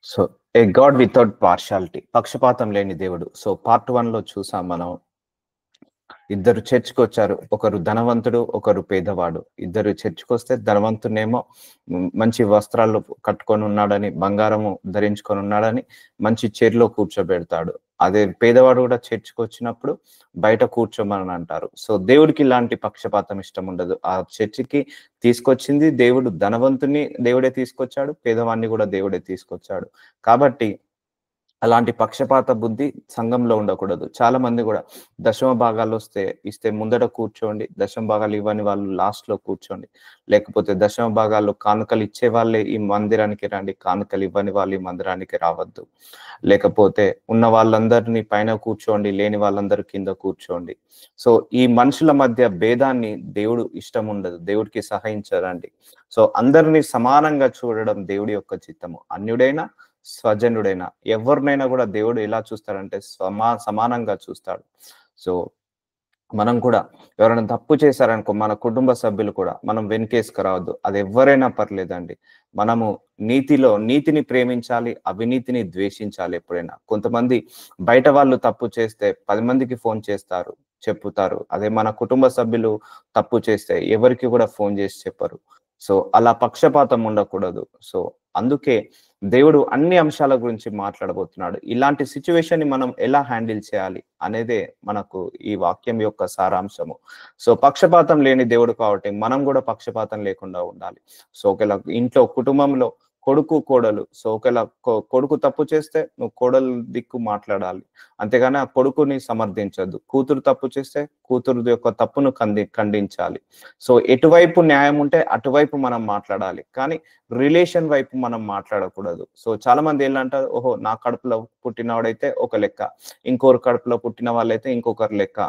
So ఏ God without partiality, పక్షపాతం లేని దేవుడు. సో పార్ట్ 1 లో చూసాం మనం. ఇద్దరు చర్చ్కి వచ్చారు, ఒకరు ధనవంతుడు, ఒకరు పేదవాడు. ఇద్దరు చర్చ్కి వస్తే ధనవంతునేమో మంచి వస్త్రాలు కట్టుకొని ఉన్నాడని, బంగారము ధరించుకొని ఉన్నాడని మంచి చైర్లో కూర్చోబెడతాడు. అదే పేదవాడు కూడా చర్చ్కి వచ్చినప్పుడు బయట కూర్చోమని అంటారు. సో దేవుడికి ఇలాంటి పక్షపాతం ఇష్టం ఉండదు. ఆ చర్చికి తీసుకొచ్చింది దేవుడు, ధనవంతుని దేవుడే తీసుకొచ్చాడు, పేదవాడిని కూడా దేవుడే తీసుకొచ్చాడు. కాబట్టి అలాంటి పక్షపాత బుద్ధి సంఘంలో ఉండకూడదు. చాలా మంది కూడా దశమ భాగాలు ఇస్తే ముందట కూర్చోండి, దశమ భాగాలు ఇవ్వని వాళ్ళు లాస్ట్ లో కూర్చోండి, లేకపోతే దశమ భాగాల్లో కానుకలు ఇచ్చే వాళ్ళే ఈ మందిరానికి రండి, కానుకలు ఇవ్వని వాళ్ళు ఈ మందిరానికి రావద్దు, లేకపోతే ఉన్న వాళ్ళందరినీ పైన కూర్చోండి, లేని వాళ్ళందరూ కింద కూర్చోండి. సో ఈ మనుషుల మధ్య భేదాన్ని దేవుడు ఇష్టం ఉండదు, దేవుడికి సహించరండి. సో అందరినీ సమానంగా చూడడం దేవుడి యొక్క చిత్తము. అన్యుడైనా స్వజనుడైనా ఎవరినైనా కూడా దేవుడు ఎలా చూస్తాడంటే సమానంగా చూస్తాడు. సో మనం కూడా ఎవరైనా తప్పు చేశారనుకో, మన కుటుంబ సభ్యులు కూడా మనం వెనుకేసుకు రావద్దు. అది ఎవరైనా పర్లేదండి. మనము నీతిని ప్రేమించాలి, అవినీతిని ద్వేషించాలి. ఎప్పుడైనా కొంతమంది బయట వాళ్ళు తప్పు చేస్తే 10 మందికి ఫోన్ చేస్తారు, చెప్పుతారు. అదే మన కుటుంబ సభ్యులు తప్పు చేస్తే ఎవరికి కూడా ఫోన్ చేసి చెప్పరు. సో అలా పక్షపాతం ఉండకూడదు. సో అందుకే దేవుడు అన్ని అంశాల గురించి మాట్లాడబోతున్నాడు. ఇలాంటి సిచ్యువేషన్ ని మనం ఎలా హ్యాండిల్ చేయాలి అనేదే మనకు ఈ వాక్యం యొక్క సారాంశము. సో పక్షపాతం లేని దేవుడు కాబట్టి మనం కూడా పక్షపాతం లేకుండా ఉండాలి. సో ఒకవేళ ఇంట్లో కుటుంబంలో కొడుకు కోడలు, సో ఒకవేళ కొడుకు తప్పు చేస్తే నువ్వు కోడలు దిక్కు మాట్లాడాలి, అంతేగాని ఆ కొడుకుని సమర్థించద్దు. కూతురు తప్పు చేస్తే కూతురు యొక్క తప్పును ఖండించాలి. సో ఎటువైపు న్యాయం ఉంటే అటువైపు మనం మాట్లాడాలి, కానీ రిలేషన్ వైపు మనం మాట్లాడకూడదు. సో చాలా మంది ఏంటంటారు, ఓహో నా కడుపులో పుట్టినవాడైతే ఒక లెక్క, ఇంకొకరు కడుపులో పుట్టిన వాళ్ళైతే ఇంకొకరు లెక్క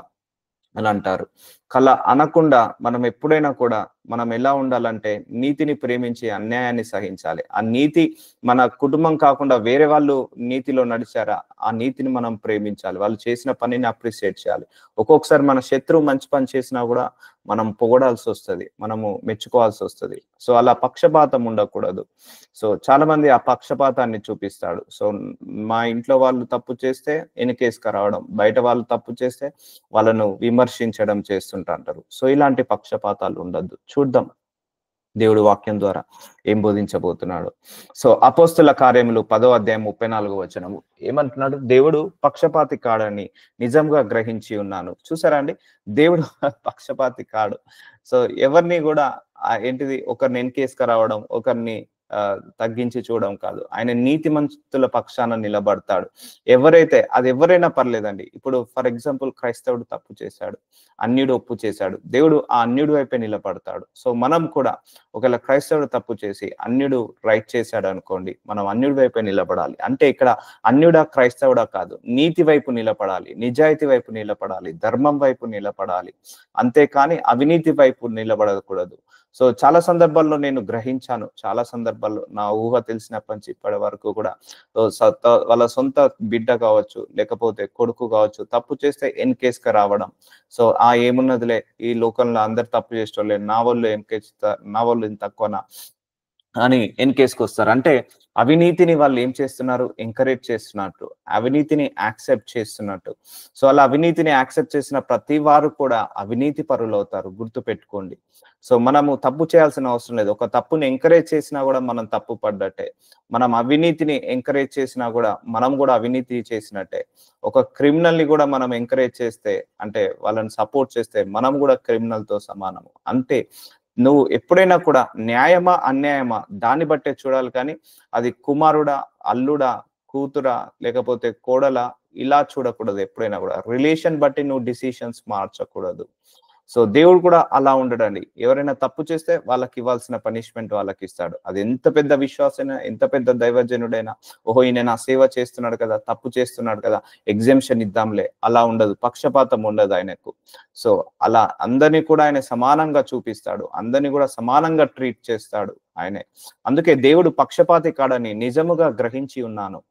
అని అంటారు. కలా అనకుండా మనం ఎప్పుడైనా కూడా మనం ఎలా ఉండాలంటే నీతిని ప్రేమించి అన్యాయాన్ని సహించాలి. ఆ నీతి మన కుటుంబం కాకుండా వేరే వాళ్ళు నీతిలో నడిచారా, ఆ నీతిని మనం ప్రేమించాలి. వాళ్ళు చేసిన పనిని అప్రిషియేట్ చేయాలి. ఒక్కొక్కసారి మన శత్రువు మంచి పని చేసినా కూడా మనం పొగడాల్సి వస్తుంది, మనము మెచ్చుకోవాల్సి వస్తుంది. సో అలా పక్షపాతం ఉండకూడదు. సో చాలా మంది ఆ పక్షపాతాన్ని చూపిస్తాడు. సో మా ఇంట్లో వాళ్ళు తప్పు చేస్తే వెనకేసుకు రావడం, బయట వాళ్ళు తప్పు చేస్తే వాళ్ళను విమర్శించడం చేస్తుంటారు. సో ఇలాంటి పక్షపాతాలు ఉండద్దు. చూద్దాం దేవుడు వాక్యం ద్వారా ఏం బోధించబోతున్నాడు. సో అపోస్తుల కార్యములు 10వ అధ్యాయం 34వ వచనము ఏమంటున్నాడు, దేవుడు పక్షపాతి కాడని నిజంగా గ్రహించి ఉన్నాను. చూసారా అండి, దేవుడు పక్షపాతి కాడు. సో ఎవరిని కూడా ఏంటిది ఒకరిని వెనకేసుకు రావడం, ఒకరిని తగ్గించి చూడడం కాదు. ఆయన నీతిమంతుల పక్షాన నిలబడతాడు. అది ఎవరైనా పర్లేదండి. ఇప్పుడు ఫర్ ఎగ్జాంపుల్ క్రైస్తవుడు తప్పు చేశాడు, అన్యుడు ఒప్పు చేశాడు, దేవుడు ఆ అన్యుడి వైపే నిలబడతాడు. సో మనం కూడా ఒకవేళ క్రైస్తవుడు తప్పు చేసి అన్యుడు రైట్ చేశాడు అనుకోండి, మనం అన్యుడి వైపే నిలబడాలి. అంటే ఇక్కడ అన్యుడా క్రైస్తవుడా కాదు, నీతి వైపు నిలబడాలి, నిజాయితీ వైపు నిలబడాలి, ధర్మం వైపు నిలబడాలి, అంతేకాని అవినీతి వైపు నిలబడకూడదు. సో చాలా సందర్భాల్లో నేను గ్రహించాను, చాలా సందర్భాల్లో నా ఊహ తెలిసినప్పటి నుంచి ఇప్పటి వరకు కూడా వాళ్ళ సొంత బిడ్డ కావచ్చు, లేకపోతే కొడుకు కావచ్చు, తప్పు చేస్తే ఎన్కేస్గా రావడం. సో ఏమున్నదిలే, ఈ లోకంలో అందరు తప్పు చేసేటోళ్ళే, నా వాళ్ళు తక్కువనా అని ఎన్కేస్కి వస్తారు. అంటే అవినీతిని వాళ్ళు ఏం చేస్తున్నారు, ఎంకరేజ్ చేస్తున్నట్టు, అవినీతిని యాక్సెప్ట్ చేస్తున్నట్టు. సో అలా అవినీతిని యాక్సెప్ట్ చేసిన ప్రతి వారు కూడా అవినీతి పరులు అవుతారు, గుర్తు పెట్టుకోండి. సో మనము తప్పు చేయాల్సిన అవసరం లేదు. ఒక తప్పుని ఎంకరేజ్ చేసినా కూడా మనం తప్పు పడ్డట్టే, మనం అవినీతిని ఎంకరేజ్ చేసినా కూడా మనం కూడా అవినీతి చేసినట్టే. ఒక క్రిమినల్ ని కూడా మనం ఎంకరేజ్ చేస్తే, అంటే వాళ్ళని సపోర్ట్ చేస్తే మనం కూడా క్రిమినల్ తో సమానము. అంటే నువ్వు ఎప్పుడైనా కూడా న్యాయమా అన్యాయమా దాన్ని బట్టే చూడాలి, కానీ అది కుమారుడా, అల్లుడా, కూతురా, లేకపోతే కోడలా ఇలా చూడకూడదు. ఎప్పుడైనా కూడా రిలేషన్ బట్టి నువ్వు డిసిషన్స్ మార్చకూడదు. సో దేవుడు కూడా అలా ఉండడండి. ఎవరైనా తప్పు చేస్తే వాళ్ళకి ఇవ్వాల్సిన పనిష్మెంట్ వాళ్ళకి ఇస్తాడు. అది ఎంత పెద్ద విశ్వాసైనా, ఎంత పెద్ద దైవజనుడైనా, ఓహో ఈయన నా సేవ చేస్తున్నాడు కదా, తప్పు చేస్తున్నాడు కదా, ఎగ్జామ్షన్ ఇద్దాంలే, అలా ఉండదు. పక్షపాతం ఉండదు ఆయనకు. సో అలా అందరినీ కూడా ఆయన సమానంగా చూపిస్తాడు, అందరినీ కూడా సమానంగా ట్రీట్ చేస్తాడు ఆయనే. అందుకే దేవుడు పక్షపాతి కాడని నిజముగా గ్రహించి ఉన్నాను.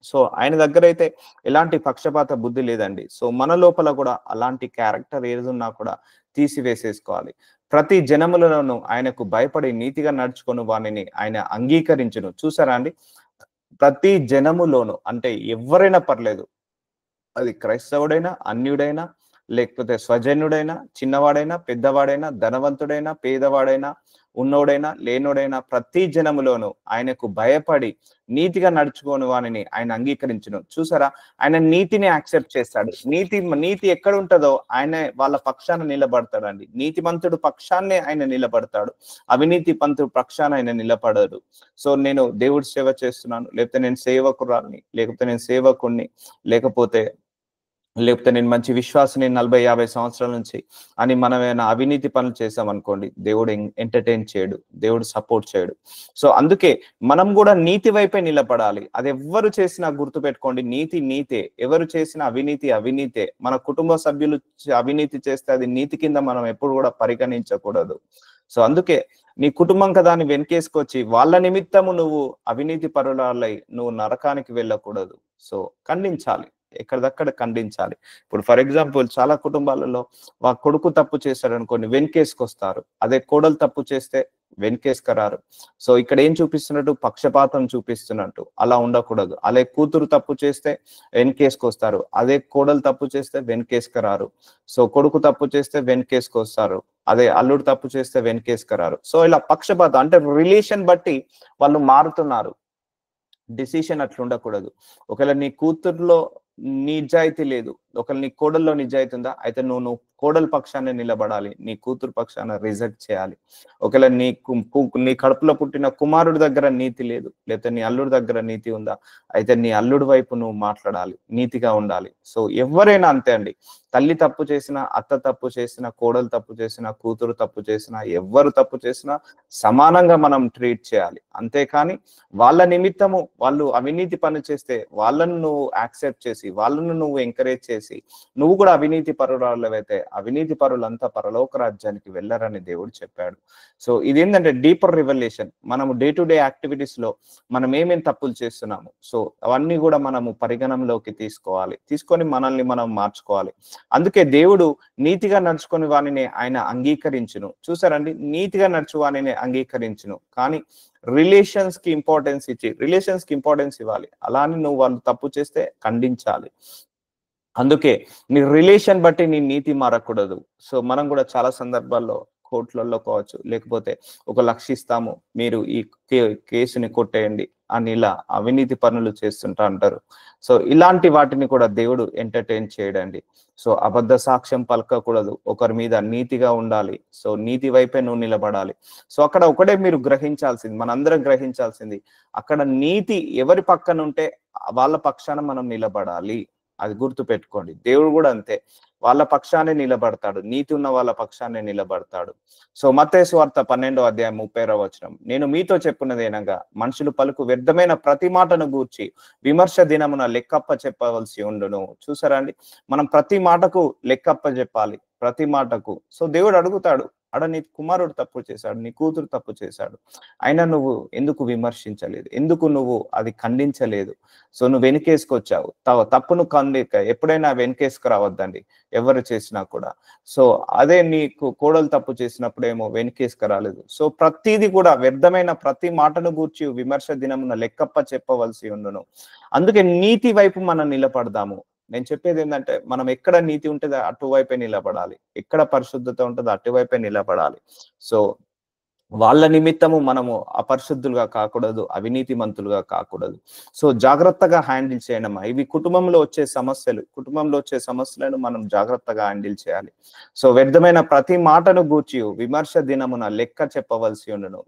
సో ఆయన దగ్గర అయితే ఎలాంటి పక్షపాత బుద్ధి లేదండి. సో మన లోపల కూడా అలాంటి క్యారెక్టర్ ఏదున్నా కూడా తీసివేసేసుకోవాలి. ప్రతి జనములలోను ఆయనకు భయపడి నీతిగా నడుచుకొని వానిని ఆయన అంగీకరించును. చూసారా అండి? ప్రతి జనములోను అంటే ఎవరైనా పర్లేదు. అది క్రైస్తవుడైనా, అన్యుడైనా, లేకపోతే స్వజనుడైనా, చిన్నవాడైనా, పెద్దవాడైనా, ధనవంతుడైనా, పేదవాడైనా, ఉన్నోడైనా, లేనోడైనా ప్రతి జనములోను ఆయనకు భయపడి నీతిగా నడుచుకోని వానిని ఆయన అంగీకరించును. చూసారా? ఆయన నీతిని యాక్సెప్ట్ చేస్తాడు. నీతి ఎక్కడ ఉంటదో ఆయన వాళ్ళ పక్షాన నిలబడతాడండి. నీతిమంతుడు పక్షాన్నే ఆయన నిలబడతాడు. అవినీతి పంతుడు పక్షాన ఆయన నిలబడడు. సో నేను దేవుడి సేవ చేస్తున్నాను, లేకపోతే నేను సేవకురాల్ని, లేకపోతే నేను సేవకుణ్ణి, లేకపోతే నేను మంచి విశ్వాసిని 40-50 సంవత్సరాల నుంచి అని మనం ఏమైనా అవినీతి పనులు చేసామనుకోండి, దేవుడు ఎంటర్టైన్ చేయడు, దేవుడు సపోర్ట్ చేయడు. సో అందుకే మనం కూడా నీతి వైపే నిలబడాలి. అది ఎవ్వరు చేసినా గుర్తుపెట్టుకోండి, నీతే. ఎవరు చేసిన అవినీతే. మన కుటుంబ సభ్యులు అవినీతి చేస్తే అది నీతి కింద మనం ఎప్పుడు కూడా పరిగణించకూడదు. సో అందుకే నీ కుటుంబం కదా అని వెనకేసుకొచ్చి వాళ్ళ నిమిత్తము నువ్వు అవినీతి పరులై నువ్వు నరకానికి వెళ్ళకూడదు. సో ఖండించాలి, ఎక్కడిదక్కడ ఖండించాలి. ఇప్పుడు ఫర్ ఎగ్జాంపుల్ చాలా కుటుంబాలలో కొడుకు తప్పు చేస్తాడు అనుకోండి, వెనకేసుకొస్తారు. అదే కోడలు తప్పు చేస్తే వెనకేసుకరారు. సో ఇక్కడ ఏం చూపిస్తున్నట్టు? పక్షపాతం చూపిస్తున్నట్టు. అలా ఉండకూడదు. అదే కూతురు తప్పు చేస్తే వెనకేసుకొస్తారు, అదే కోడలు తప్పు చేస్తే వెనకేసుకరారు. సో కొడుకు తప్పు చేస్తే వెనకేసుకొస్తారు, అదే అల్లుడు తప్పు చేస్తే వెనకేసుకరారు. సో ఇలా పక్షపాతం అంటే రిలేషన్ బట్టి వాళ్ళు మారుతున్నారు. డిసిషన్ అట్లా ఉండకూడదు. ఒకవేళ నీ కూతురులో నిజాయితీ లేదు, ఒకవేళ నీ కోడల్లో నిజాయితీ ఉందా, అయితే నువ్వు కోడల పక్షాన్ని నిలబడాలి, నీ కూతురు పక్షాన రిజెక్ట్ చేయాలి. ఒకవేళ నీ కడుపులో పుట్టిన కుమారుడి దగ్గర నీతి లేదు, లేకపోతే నీ అల్లుడి దగ్గర నీతి ఉందా, అయితే నీ అల్లుడి వైపు నువ్వు మాట్లాడాలి, నీతిగా ఉండాలి. సో ఎవరైనా అంతే అండి. తల్లి తప్పు చేసినా, అత్త తప్పు చేసినా, కోడలు తప్పు చేసినా, కూతురు తప్పు చేసినా, ఎవ్వరు తప్పు చేసినా సమానంగా మనం ట్రీట్ చేయాలి. అంతేకాని వాళ్ళ నిమిత్తము వాళ్ళు అవినీతి పని చేస్తే వాళ్ళను నువ్వు యాక్సెప్ట్ చేసి, వాళ్ళను నువ్వు ఎంకరేజ్ చేసి నువ్వు కూడా అవినీతి పరురాలవైతే అవినీతి పరులంతా పరలోక రాజ్యానికి వెళ్ళరని దేవుడు చెప్పాడు. సో ఇదేంటంటే డీపర్ రివల్యూషన్. మనము డే టు డే యాక్టివిటీస్ లో మనం ఏమేం తప్పులు చేస్తున్నాము, సో అవన్నీ కూడా మనము పరిగణంలోకి తీసుకొని మనల్ని మనం మార్చుకోవాలి. అందుకే దేవుడు నీతిగా నడుచుకుని వానిని ఆయన అంగీకరించును. చూసారండి, నీతిగా నడుచు వానిని అంగీకరించును. కానీ రిలేషన్స్ కి ఇంపార్టెన్స్ ఇవ్వాలి. అలానే నువ్వు వాళ్ళు తప్పు చేస్తే ఖండించాలి. అందుకే నీ రిలేషన్ బట్టి నీ నీతి మారకూడదు. సో మనం కూడా చాలా సందర్భాల్లో కోర్టులలో కావచ్చు, లేకపోతే ఒక లక్షిస్తాము, మీరు ఈ కేసుని కొట్టేయండి అని ఇలా అవినీతి పనులు చేస్తుంటా అంటారు. సో ఇలాంటి వాటిని కూడా దేవుడు ఎంటర్టైన్ చేయడండి. సో అబద్ధ సాక్ష్యం పలకకూడదు, ఒకరి మీద నీతిగా ఉండాలి. సో నీతి వైపే నువ్వు నిలబడాలి. సో అక్కడ ఒకటే మీరు గ్రహించాల్సింది, మనందరం గ్రహించాల్సింది, అక్కడ నీతి ఎవరి పక్కన ఉంటే వాళ్ళ పక్షాన మనం నిలబడాలి. అది గుర్తు పెట్టుకోండి. దేవుడు కూడా అంతే, వాళ్ళ పక్షాన్ని నిలబడతాడు, నీతి ఉన్న వాళ్ళ పక్షాన్ని నిలబడతాడు. సో మత్తయి సువార్త 12:30 నేను మీతో చెప్పున్నది ఏనగా మనుషులు పలుకు వ్యర్థమైన ప్రతి మాటను గూర్చి విమర్శ దినమున లెక్కప్ప చెప్పవలసి ఉండును. చూసారా అండి, మనం ప్రతి మాటకు లెక్కప్ప చెప్పాలి, ప్రతి మాటకు. సో దేవుడు అడుగుతాడు, నీ కుమారుడు తప్పు చేశాడు, నీ కూతురు తప్పు చేశాడు, అయినా నువ్వు ఎందుకు విమర్శించలేదు, ఎందుకు నువ్వు అది ఖండించలేదు? సో నువ్వు వెనుకేసుకొచ్చావు. తప్పును ఎప్పుడైనా వెనుకేసుకు రావద్దండి, ఎవరు చేసినా కూడా. సో అదే నీకు కోడలు తప్పు చేసినప్పుడేమో వెనుకేసుకు రాలేదు. సో ప్రతిది కూడా వ్యర్థమైన ప్రతి మాటను గూర్చి విమర్శ దినమున లెక్కప్ప చెప్పవలసి ఉండును. అందుకే నీతి వైపు మనం నిలబడదాము. నేను చెప్పేది ఏంటంటే, మనం ఎక్కడ నీతి ఉంటుందో అటువైపే నిలబడాలి, ఎక్కడ పరిశుద్ధత ఉంటుందో అటువైపే నిలబడాలి. సో వాళ్ళ నిమిత్తము మనము అపరిశుద్ధులుగా కాకూడదు, అవినీతి మంతులుగా కాకూడదు. సో జాగ్రత్తగా హ్యాండిల్ చేయడమా, ఇవి కుటుంబంలో వచ్చే సమస్యలను మనం జాగ్రత్తగా హ్యాండిల్ చేయాలి. సో వ్యర్థమైన ప్రతి మాటను గూర్చి విమర్శ దినమున లెక్క చెప్పవలసి ఉండును.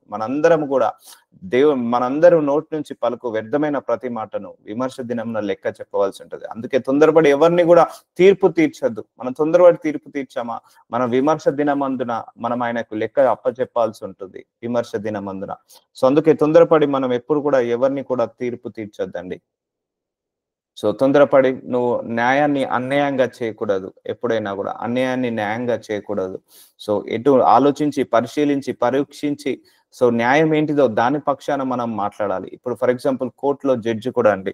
మనందరూ నోటి నుంచి పలుకు వ్యర్థమైన ప్రతి మాటను విమర్శ దినమున లెక్క చెప్పవలసి ఉంటుంది. అందుకే తొందరపడి ఎవరిని కూడా తీర్పు తీర్చొద్దు. మనం తొందరపడి తీర్పు తీర్చామా, మన విమర్శ దినమందున మనం ఆయనకు లెక్క అప్పచెప్పాల్సి ఉంటుంది, విమర్శ దినమందున. సో అందుకే తొందరపడి మనం ఎప్పుడు కూడా ఎవరిని కూడా తీర్పు తీర్చొద్దండి. సో తొందరపడి నువ్వు న్యాయాన్ని అన్యాయంగా చేయకూడదు, ఎప్పుడైనా కూడా అన్యాయాన్ని న్యాయంగా చేయకూడదు. సో ఎటు ఆలోచించి, పరిశీలించి, పరీక్షించి, సో న్యాయం ఏంటిదో దాని పక్షాన మనం మాట్లాడాలి. ఇప్పుడు ఫర్ ఎగ్జాంపుల్ కోర్టులో జడ్జి కూడా అండి,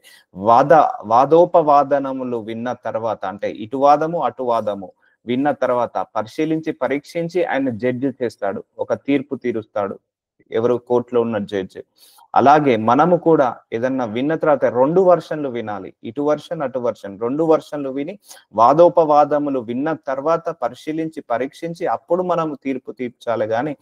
వాదోపవాదనములు విన్న తర్వాత, అంటే ఇటు వాదము అటు వాదము విన్న తర్వాత పరిశీలించి పరీక్షించి ఆయన జడ్జి చేస్తాడు, ఒక తీర్పు తీరుస్తాడు, ఎవరు కోర్టులో ఉన్న జడ్జి. అలాగే మనము కూడా ఏదన్నా విన్న తర్వాత 2 వర్షన్లు వినాలి, ఇటు వర్షన్ అటు వర్షన్ 2 వర్షన్లు విని వాదోపవాదములు విన్న తర్వాత పరిశీలించి పరీక్షించి అప్పుడు మనం తీర్పు తీర్చాలి. కానీ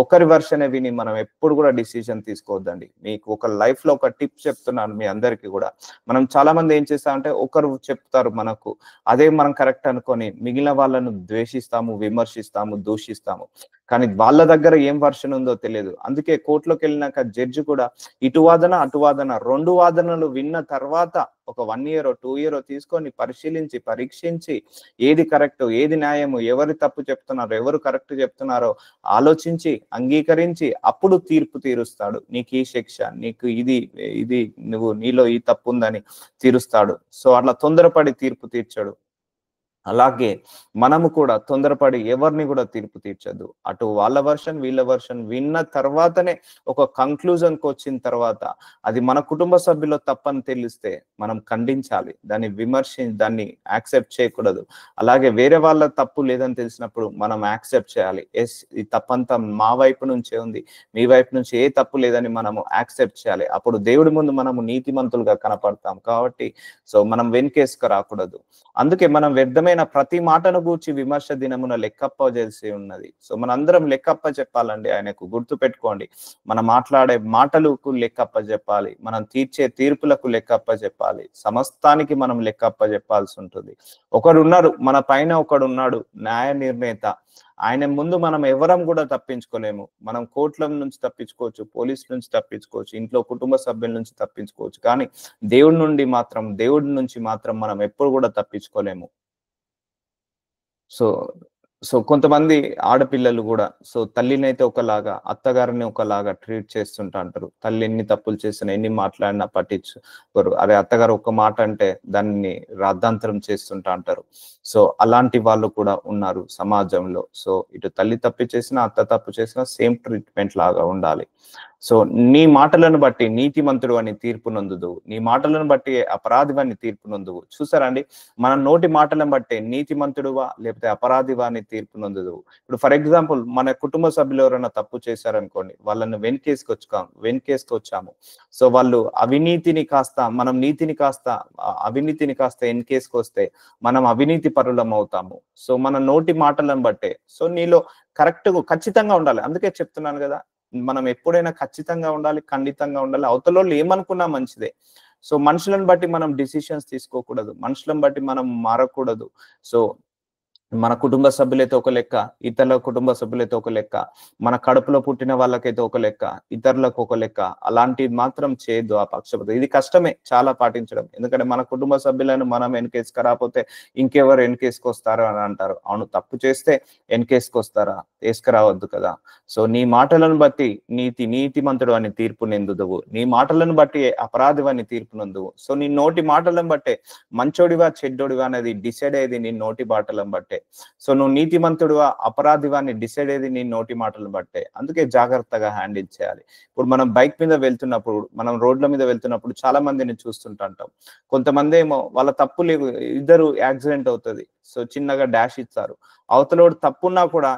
ఒకరి వర్షనే విని మనం ఎప్పుడు కూడా డిసిజన్ తీసుకోవద్దండి. మీకు ఒక లైఫ్ లో ఒక టిప్ చెప్తున్నాను మీ అందరికీ కూడా. మనం చాలా మంది ఏం చేస్తామంటే ఒకరు చెప్తారు మనకు, అదే మనం కరెక్ట్ అనుకొని మిగిలిన వాళ్ళను ద్వేషిస్తాము, విమర్శిస్తాము, దూషిస్తాము. కానీ వాళ్ళ దగ్గర ఏం వర్షన్ ఉందో తెలియదు. అందుకే కోర్టులోకి వెళ్ళినాక జడ్జి కూడా ఇటు వాదన అటు వాదన 2 వాదనలు విన్న తర్వాత ఒక 1 ఇయర్ 2 ఇయర్ తీసుకొని పరిశీలించి పరీక్షించి ఏది కరెక్ట్, ఏది న్యాయము, ఎవరు తప్పు చెప్తున్నారో, ఎవరు కరెక్ట్ చెప్తున్నారో ఆలోచించి అంగీకరించి అప్పుడు తీర్పు తీరుస్తాడు. నీకు ఈ శిక్ష, నీకు ఇది ఇది నువ్వు నీలో ఈ తప్పు ఉందని తీరుస్తాడు. సో అట్లా తొందరపడి తీర్పు తీర్చడు. అలాగే మనము కూడా తొందరపడి ఎవరిని కూడా తీర్పు తీర్చద్దు. అటు వాళ్ళ వర్షన్ వీళ్ళ వర్షన్ విన్న తర్వాతనే ఒక కంక్లూజన్కి వచ్చిన తర్వాత అది మన కుటుంబ సభ్యుల్లో తప్పని తెలిస్తే మనం ఖండించాలి, దాన్ని యాక్సెప్ట్ చేయకూడదు. అలాగే వేరే వాళ్ళ తప్పు లేదని తెలిసినప్పుడు మనం యాక్సెప్ట్ చేయాలి. ఎస్, ఈ తప్పంతా మా వైపు నుంచే ఉంది, మీ వైపు నుంచి ఏ తప్పు లేదని మనము యాక్సెప్ట్ చేయాలి. అప్పుడు దేవుడి ముందు మనము నీతిమంతులుగా కనపడతాం. కాబట్టి సో మనం వెనుకేసుకు రాకూడదు. అందుకే మనం వ్యర్థమైన ప్రతి మాటను గూర్చి విమర్శ దినమున లెక్కప్ప చేసి ఉన్నది. సో మనందరం లెక్కప్ప చెప్పాలండి ఆయనకు. గుర్తు పెట్టుకోండి, మనం మాట్లాడే మాటలకు లెక్కప్ప చెప్పాలి, మనం తీర్చే తీర్పులకు లెక్కప్ప చెప్పాలి, సమస్తానికి మనం లెక్కప్ప చెప్పాల్సి ఉంటుంది. ఒకడున్నారు మన పైన, ఒకడున్నాడు న్యాయ నిర్ణేత. ఆయన ముందు మనం ఎవరం కూడా తప్పించుకోలేము. మనం కోర్టుల నుంచి తప్పించుకోవచ్చు, పోలీసు నుంచి తప్పించుకోవచ్చు, ఇంట్లో కుటుంబ సభ్యుల నుంచి తప్పించుకోవచ్చు, కానీ దేవుడి నుంచి మాత్రం మనం ఎప్పుడు కూడా తప్పించుకోలేము. సో కొంతమంది ఆడపిల్లలు కూడా తల్లినైతే ఒకలాగా, అత్తగారిని ఒకలాగా ట్రీట్ చేస్తుంటా అంటారు. తల్లి ఎన్ని తప్పులు చేసినా, ఎన్ని మాట్లాడినా పట్టించుకోరు. అదే అత్తగారు ఒక మాట అంటే దాన్ని రాద్ధాంతరం చేస్తుంటా అంటారు. సో అలాంటి వాళ్ళు కూడా ఉన్నారు సమాజంలో. సో ఇటు తల్లి తప్పు చేసినా, అత్త తప్పు చేసినా సేమ్ ట్రీట్మెంట్ లాగా ఉండాలి. సో నీ మాటలను బట్టి నీతిమంతుడు అని తీర్పు నొందుదు, నీ మాటలను బట్టి అపరాధివాన్ని తీర్పు నొందువు. చూసారండి, మన నోటి మాటలను బట్టే నీతిమంతుడువా లేకపోతే అపరాధివా అని తీర్పు నొందుదు. ఇప్పుడు ఫర్ ఎగ్జాంపుల్ మన కుటుంబ సభ్యులు ఎవరైనా తప్పు చేశారనుకోండి, వాళ్ళని వెనుకేసుకొచ్చాము. సో వాళ్ళు అవినీతిని కాస్త మనం నీతిని కాస్త అవినీతిని కాస్త వెనుకేసుకొస్తే మనం అవినీతి పరులం అవుతాము. సో మన నోటి మాటలను బట్టే. సో నీలో ఖచ్చితంగా ఉండాలి. అందుకే చెప్తున్నాను కదా, మనం ఎప్పుడైనా ఖచ్చితంగా ఉండాలి, ఖండితంగా ఉండాలి. అవతల ఏమనుకున్నా మంచిదే. సో మనుషులను బట్టి మనం డిసిషన్స్ తీసుకోకూడదు, మనుషులను బట్టి మనం మారకూడదు. సో మన కుటుంబ సభ్యులైతే ఒక లెక్క, ఇతరుల కుటుంబ సభ్యులైతే ఒక లెక్క, మన కడుపులో పుట్టిన వాళ్ళకైతే ఒక లెక్క, ఇతరులకు ఒక లెక్క. అలాంటిది మాత్రం చేయొద్దు ఆ పక్షపాతం. ఇది కష్టమే చాలా పాటించడం. ఎందుకంటే మన కుటుంబ సభ్యులను మనం వెనకేసుకురాకపోతే ఇంకెవరు వెనకేసుకొస్తారు అని అంటారు. అవును, తప్పు చేస్తే వెనకేసుకొస్తారా? వేసుకురావద్దు కదా. సో నీ మాటలను బట్టి నీతిమంతుడు అని తీర్పు నెందుదువు, నీ మాటలను బట్టి అపరాధివాన్ని తీర్పు నొందువు. సో నీ నోటి మాటలను బట్టే మంచోడివా చెడ్డోడివా అనేది డిసైడ్ అయ్యేది నీ నోటి మాటలను బట్టే. సో నువ్వు నీతిమంతుడువా అపరాధివాన్ని డిసైడ్ అయ్యేది నీ నోటి మాటలను బట్టే. అందుకే జాగ్రత్తగా హ్యాండిల్ చేయాలి. ఇప్పుడు మనం బైక్ మీద వెళ్తున్నప్పుడు, మనం రోడ్ల మీద వెళ్తున్నప్పుడు చాలా మందిని చూస్తుంటాం. కొంతమంది ఏమో వాళ్ళ తప్పు లేవు, ఇద్దరు యాక్సిడెంట్ అవుతుంది, సో చిన్నగా డాష్ ఇస్తారు. అవతలోడు తప్పున్నా కూడా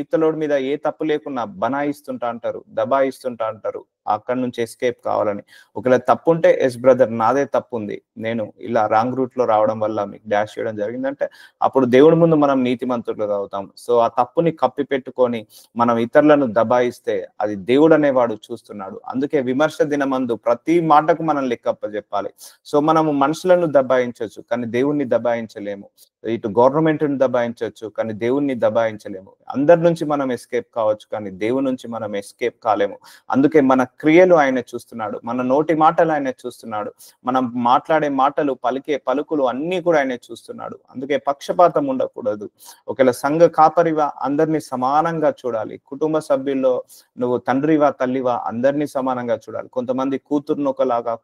ఈతలోడి మీద ఏ తప్పు లేకున్నా బనాయిస్తుంటా అంటారు, దబాయిస్తుంటా అంటారు అక్కడి నుంచి ఎస్కేప్ కావాలని. ఒకవేళ తప్పు ఉంటే, ఎస్ బ్రదర్ నాదే తప్పు ఉంది, నేను ఇలా రాంగ్ రూట్ లో రావడం వల్ల మీకు డాష్ చేయడం జరిగిందంటే అప్పుడు దేవుడి ముందు మనం నీతిమంతులుగా అవుతాం. సో ఆ తప్పుని కప్పి పెట్టుకొని మనం ఇతరులను దబాయిస్తే అది దేవుడు అనేవాడు చూస్తున్నాడు. అందుకే విమర్శ దినమందు ప్రతి మాటకు మనం లెక్కప్ప చెప్పాలి. సో మనము మనుషులను దబాయించవచ్చు కానీ దేవుణ్ణి దబాయించలేము, ఇటు గవర్నమెంట్ ని దబాయించవచ్చు కానీ దేవుణ్ణి దబాయించలేము. అందరి నుంచి మనం ఎస్కేప్ కావచ్చు కానీ దేవుడి నుంచి మనం ఎస్కేప్ కాలేము. అందుకే మన క్రియలు ఆయన చూస్తున్నాడు, మన నోటి మాటలు ఆయన చూస్తున్నాడు, మనం మాట్లాడే మాటలు, పలికే పలుకులు అన్ని కూడా ఆయన చూస్తున్నాడు. అందుకే పక్షపాతం ఉండకూడదు. ఒకవేళ సంఘ కాపరివా అందరినీ సమానంగా చూడాలి. కుటుంబ సభ్యుల్లో నువ్వు తండ్రివా తల్లివా అందరినీ సమానంగా చూడాలి. కొంతమంది కూతురును ఒకలాగా,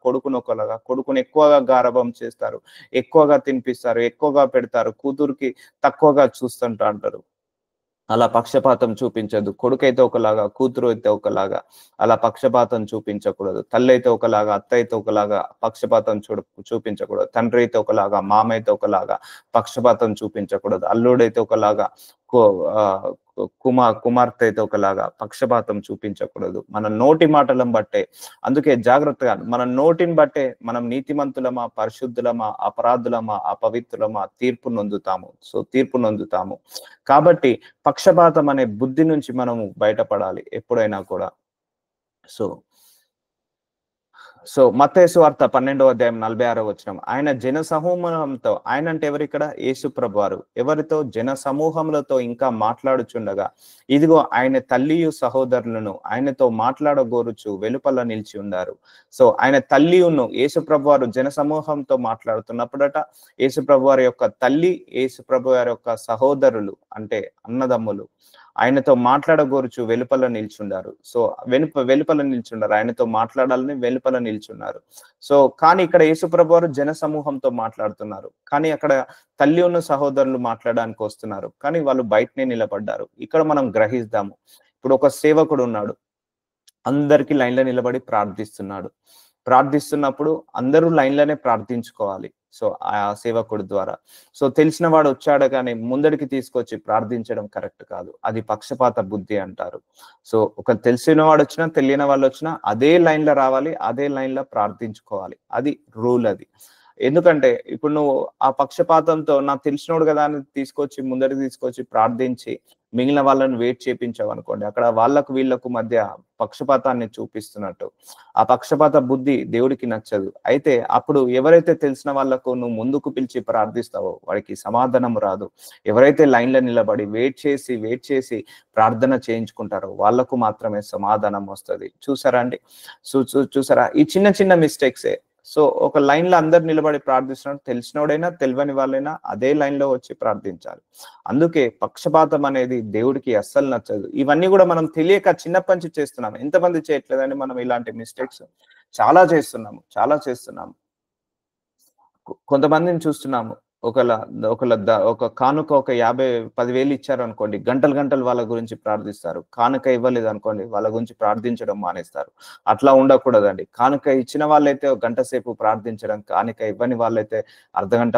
కొడుకుని ఎక్కువగా గారాబం చేస్తారు, ఎక్కువగా తినిపిస్తారు, ఎక్కువగా పెడతారు, కూతురుకి తక్కువగా చూస్తుంటా అంటారు. అలా పక్షపాతం చూపించద్దు. కొడుకైతే ఒకలాగా, కూతురు అయితే ఒకలాగా అలా పక్షపాతం చూపించకూడదు. తల్లైతే ఒకలాగా, అత్త అయితే ఒకలాగా పక్షపాతం చూపించకూడదు. తండ్రి అయితే ఒకలాగా, మామ అయితే ఒకలాగా పక్షపాతం చూపించకూడదు. అల్లుడైతే ఒకలాగా, కో ఆహ్, కుమార్తె అయితే ఒకలాగా పక్షపాతం చూపించకూడదు. మన నోటి మాటలను బట్టే, అందుకే జాగ్రత్తగా మన నోటిని బట్టే మనం నీతిమంతులమా, పరిశుద్ధులమా, అపరాధులమా, అపవిత్రులమా తీర్పు నొందుతాము. సో తీర్పు నొందుతాము. కాబట్టి పక్షపాతం అనే బుద్ధి నుంచి మనము బయటపడాలి ఎప్పుడైనా కూడా. సో మత్తయి సువార్త 12వ అధ్యాయం 46వ వచనం. ఆయన జన సమూహంతో, ఆయన అంటే ఎవరిక్కడ? యేసు ప్రభువారు. ఎవరితో? జన సమూహములతో ఇంకా మాట్లాడుచుండగా, ఇదిగో ఆయన తల్లియు సహోదరులను ఆయనతో మాట్లాడగోరుచు వెలుపల నిలిచి ఉన్నారు. సో ఆయన తల్లియును, యేసు ప్రభువారు జన సమూహంతో మాట్లాడుతున్నప్పుడట, యేసు ప్రభువారి యొక్క తల్లి, యేసు ప్రభువారి యొక్క సహోదరులు అంటే అన్నదమ్ములు ఆయనతో మాట్లాడగోరుచు వెలుపల నిల్చున్నారు. సో వెలుపల నిల్చున్నారు. ఆయనతో మాట్లాడాలని వెలుపల నిల్చున్నారు. సో కానీ ఇక్కడ యేసుప్రభు వారు జన సమూహంతో మాట్లాడుతున్నారు. కానీ అక్కడ తల్లి ఉన్న సహోదరులు మాట్లాడడానికి వస్తున్నారు. కానీ వాళ్ళు బయటనే నిలబడ్డారు. ఇక్కడ మనం గ్రహిద్దాము. ఇప్పుడు ఒక సేవకుడు ఉన్నాడు. అందరికి లైన్లో నిలబడి ప్రార్థిస్తున్నాడు. ప్రార్థిస్తున్నప్పుడు అందరూ లైన్లోనే ప్రార్థించుకోవాలి. సో ఆ సేవకుడి ద్వారా. సో తెలిసిన వాడు వచ్చాడు కానీ ముందడికి తీసుకొచ్చి ప్రార్థించడం కరెక్ట్ కాదు. అది పక్షపాత బుద్ధి అంటారు. సో ఒక తెలిసిన వాడు వచ్చినా, తెలియని వాళ్ళు వచ్చినా అదే లైన్లో రావాలి, అదే లైన్లో ప్రార్థించుకోవాలి. అది రూల్ అది. ఎందుకంటే ఇప్పుడు నువ్వు ఆ పక్షపాతంతో నాకు తెలిసినోడు కదా అని ముందరికి తీసుకొచ్చి ప్రార్థించి మిగిలిన వాళ్ళని వెయిట్ చేపించావు అనుకోండి, అక్కడ వాళ్ళకు వీళ్ళకు మధ్య పక్షపాతాన్ని చూపిస్తున్నట్టు. ఆ పక్షపాత బుద్ధి దేవుడికి నచ్చదు. అయితే అప్పుడు ఎవరైతే తెలిసిన వాళ్ళకు నువ్వు ముందుకు పిలిచి ప్రార్థిస్తావో వాడికి సమాధానం రాదు. ఎవరైతే లైన్లో నిలబడి వెయిట్ చేసి ప్రార్థన చేయించుకుంటారో వాళ్ళకు మాత్రమే సమాధానం వస్తుంది. చూసారా అండి? చూసారా? ఈ చిన్న చిన్న మిస్టేక్సే. సో ఒక లైన్లో అందరు నిలబడి ప్రార్థిస్తున్నారు. తెలిసినోడైనా తెలియని వాళ్ళైనా అదే లైన్లో వచ్చి ప్రార్థించాలి. అందుకే పక్షపాతం అనేది దేవుడికి అస్సలు నచ్చదు. ఇవన్నీ కూడా మనం తెలియక చిన్నప్పటి నుంచి చేస్తున్నాం. ఎంతమంది చేయట్లేదండి మనం ఇలాంటి మిస్టేక్స్? చాలా చేస్తున్నాము. కొంతమందిని చూస్తున్నాము. ఒక కానుక ఒక 50,000 ఇచ్చారు అనుకోండి, గంటలు వాళ్ళ గురించి ప్రార్థిస్తారు. కానుక ఇవ్వలేదు అనుకోండి, వాళ్ళ గురించి ప్రార్థించడం మానేస్తారు. అట్లా ఉండకూడదండి. కానుక ఇచ్చిన వాళ్ళైతే ఒక గంట సేపు ప్రార్థించడం, కానుక ఇవ్వని వాళ్ళైతే అర్ధగంట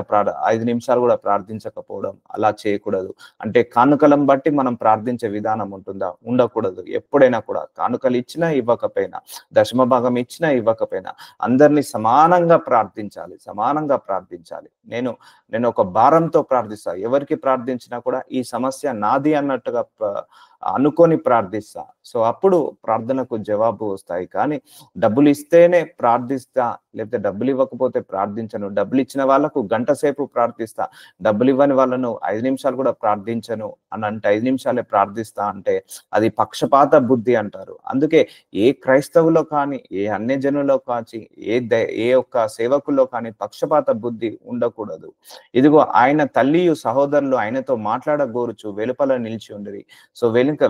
5 నిమిషాలు కూడా ప్రార్థించకపోవడం, అలా చేయకూడదు. అంటే కానుకలను బట్టి మనం ప్రార్థించే విధానం ఉంటుందా? ఉండకూడదు. ఎప్పుడైనా కూడా కానుకలు ఇచ్చినా ఇవ్వకపోయినా, దశమ భాగం ఇచ్చినా ఇవ్వకపోయినా అందరినీ సమానంగా ప్రార్థించాలి. నేను ఒక భారంతో ప్రార్థిస్తా. ఎవరికి ప్రార్థించినా కూడా ఈ సమస్య నాది అన్నట్టుగా అనుకొని ప్రార్థిస్తా. సో అప్పుడు ప్రార్థనకు జవాబు వస్తాయి. కానీ డబ్బులు ఇస్తేనే ప్రార్థిస్తా, లేకపోతే డబ్బులు ఇవ్వకపోతే ప్రార్థించను. డబ్బులు ఇచ్చిన వాళ్ళకు గంట సేపు ప్రార్థిస్తా, డబ్బులు ఇవ్వని వాళ్ళను 5 నిమిషాలు కూడా ప్రార్థించను అని అంటే 5 నిమిషాలే ప్రార్థిస్తా అంటే అది పక్షపాత బుద్ధి అంటారు. అందుకే ఏ క్రైస్తవులో కానీ, ఏ అన్యజనులో కాచి, ఏ ఒక్క సేవకుల్లో కానీ పక్షపాత బుద్ధి ఉండకూడదు. ఇదిగో ఆయన తల్లియు సహోదరులు ఆయనతో మాట్లాడగోరుచు వెలుపల నిలిచి ఉండిరి. సో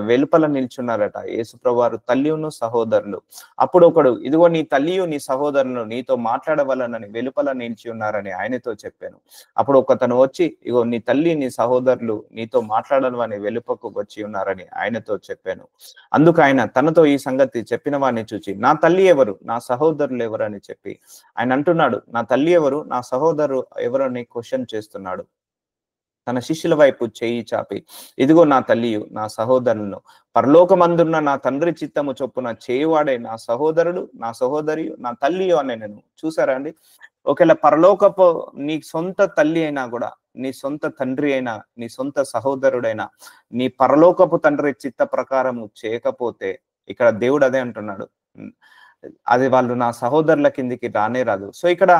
వెలుపల నిల్చున్నారట యేసుప్రభువారు తల్లియును సహోదరులు. అప్పుడు ఒకడు, ఇదిగో నీ తల్లియు నీ సహోదరులు నీతో మాట్లాడవలనని వెలుపల నిలిచి ఉన్నారని ఆయనతో చెప్పాను. అప్పుడు ఒకతను వచ్చి, ఇగో నీ తల్లి నీ సహోదరులు నీతో మాట్లాడవని వెలుపకు వచ్చి ఉన్నారని ఆయనతో చెప్పాను. అందుకు ఆయన తనతో ఈ సంగతి చెప్పిన వాడిని చూచి, నా తల్లి ఎవరు, నా సహోదరులు ఎవరు అని చెప్పి ఆయన అంటున్నాడు, నా తల్లి ఎవరు, నా సహోదరు ఎవరు అని క్వశ్చన్ చేస్తున్నాడు. తన శిష్యుల వైపు చేయి చాపి, ఇదిగో నా తల్లియు నా సహోదరులను, పరలోకమందున్న నా తండ్రి చిత్తము చొప్పున చేయువాడే నా సహోదరుడు, నా సహోదరియు, నా తల్లియు అని నేను. చూసారా అండి? ఒకవేళ పరలోకపు నీ సొంత తల్లి అయినా కూడా, నీ సొంత తండ్రి అయినా, నీ సొంత సహోదరుడైనా, నీ పరలోకపు తండ్రి చిత్త ప్రకారము చేయకపోతే, ఇక్కడ దేవుడు అదే అంటున్నాడు, అది వాళ్ళు నా సహోదరుల కిందికి రానే రాదు. సో ఇక్కడ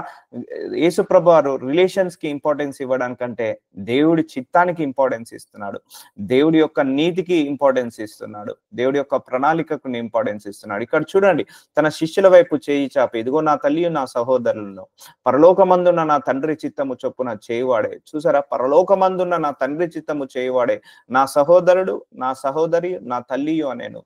యేసుప్రభు వారు రిలేషన్స్ కి ఇంపార్టెన్స్ ఇవ్వడానికంటే దేవుడి చిత్తానికి ఇంపార్టెన్స్ ఇస్తున్నాడు. దేవుడి యొక్క నీతికి ఇంపార్టెన్స్ ఇస్తున్నాడు. దేవుడి యొక్క ప్రణాళికకు ఇంపార్టెన్స్ ఇస్తున్నాడు. ఇక్కడ చూడండి, తన శిష్యుల వైపు చేయి చాపి, ఇదిగో నా తల్లి నా సహోదరులను, పరలోకమందున్న నా తండ్రి చిత్తము చొప్పున చేయువాడే. చూసారా? పరలోకమందున్న నా తండ్రి చిత్తము చేయువాడే నా సహోదరుడు, నా సహోదరి, నా తల్లియు అనేను.